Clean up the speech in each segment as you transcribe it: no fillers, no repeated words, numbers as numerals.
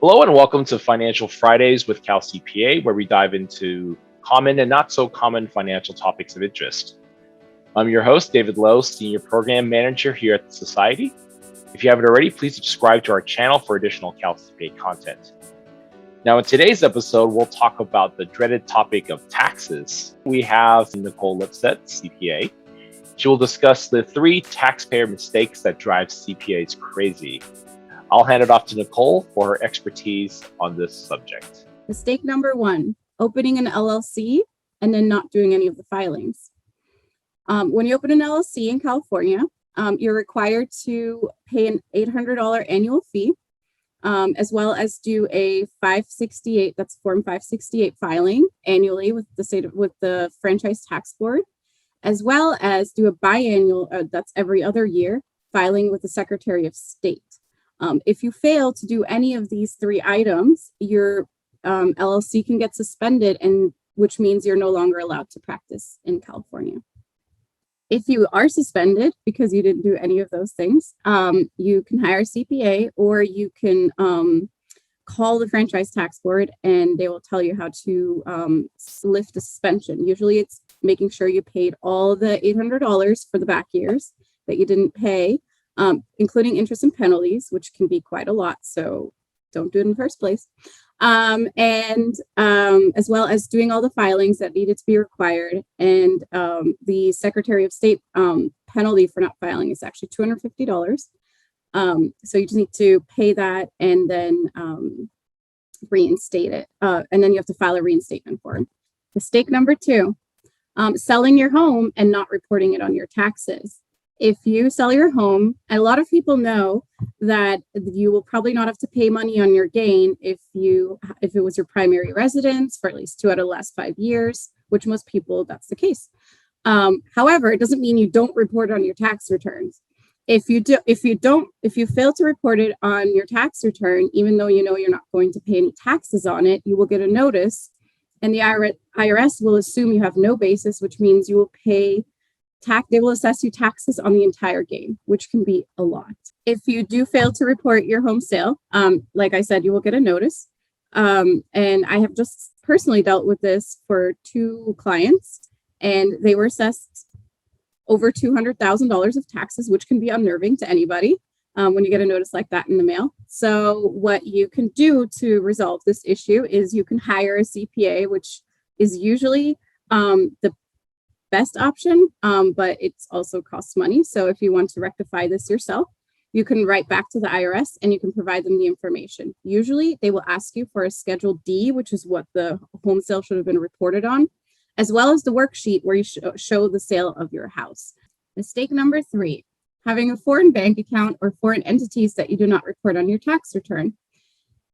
Hello and welcome to Financial Fridays with Cal CPA, where we dive into common and not so common financial topics of interest. I'm your host, David Lowe, Senior Program Manager here at the Society. If you haven't already, please subscribe to our channel for additional Cal CPA content. Now, in today's episode, we'll talk about the dreaded topic of taxes. We have Nicole Lipset, CPA. She will discuss the 3 taxpayer mistakes that drive CPAs crazy. I'll hand it off to Nicole for her expertise on this subject. Mistake number 1, opening an LLC and then not doing any of the filings. When you open an LLC in California, you're required to pay an $800 annual fee, as well as do a 568, that's Form 568 filing annually with the Franchise Tax Board, as well as do a biannual, that's every other year, filing with the Secretary of State. If you fail to do any of these 3 items, your LLC can get suspended, and which means you're no longer allowed to practice in California. If you are suspended because you didn't do any of those things, you can hire a CPA, or you can call the Franchise Tax Board and they will tell you how to lift a suspension. Usually it's making sure you paid all the $800 for the back years that you didn't pay, including interest and penalties, which can be quite a lot. So don't do it in the first place. And as well as doing all the filings that needed to be required. And the Secretary of State penalty for not filing is actually $250. So you just need to pay that and then reinstate it. And then you have to file a reinstatement form. Mistake number 2, selling your home and not reporting it on your taxes. If you sell your home, a lot of people know that you will probably not have to pay money on your gain if it was your primary residence for at least 2 out of the last 5 years, which most people, that's the case. However, it doesn't mean you don't report on your tax returns. If you fail to report it on your tax return, even though you know you're not going to pay any taxes on it, you will get a notice, and the IRS will assume you have no basis, which means you will pay they will assess you taxes on the entire gain, which can be a lot. If you do fail to report your home sale, like I said, you will get a notice. And I have just personally dealt with this for 2 clients, and they were assessed over $200,000 of taxes, which can be unnerving to anybody when you get a notice like that in the mail. So what you can do to resolve this issue is you can hire a CPA, which is usually the best option, but it's also costs money. So if you want to rectify this yourself, you can write back to the IRS and you can provide them the information. Usually they will ask you for a Schedule D, which is what the home sale should have been reported on, as well as the worksheet where you show the sale of your house. Mistake number 3, having a foreign bank account or foreign entities that you do not report on your tax return.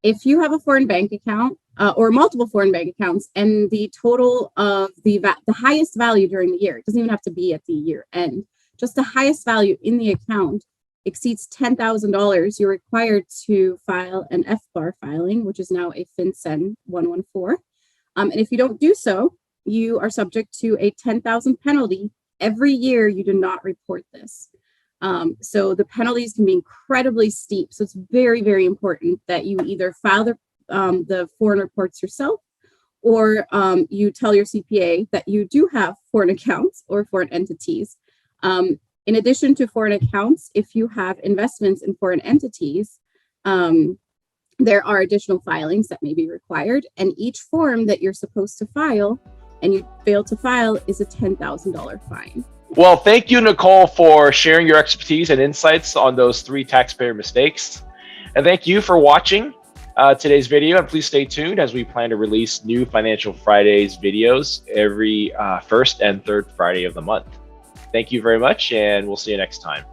If you have a foreign bank account or multiple foreign bank accounts, and the total of the highest value during the year, it doesn't even have to be at the year end, just the highest value in the account exceeds $10,000, you're required to file an FBAR filing, which is now a FinCEN 114. And if you don't do so, you are subject to a $10,000 penalty every year you do not report this. So the penalties can be incredibly steep. So it's very, very important that you either file the foreign reports yourself, or you tell your CPA that you do have foreign accounts or foreign entities. In addition to foreign accounts, if you have investments in foreign entities, there are additional filings that may be required. And each form that you're supposed to file and you fail to file is a $10,000 fine. Well, thank you, Nicole, for sharing your expertise and insights on those 3 taxpayer mistakes. And thank you for watching today's video. And please stay tuned as we plan to release new Financial Fridays videos every first and third Friday of the month. Thank you very much, and we'll see you next time.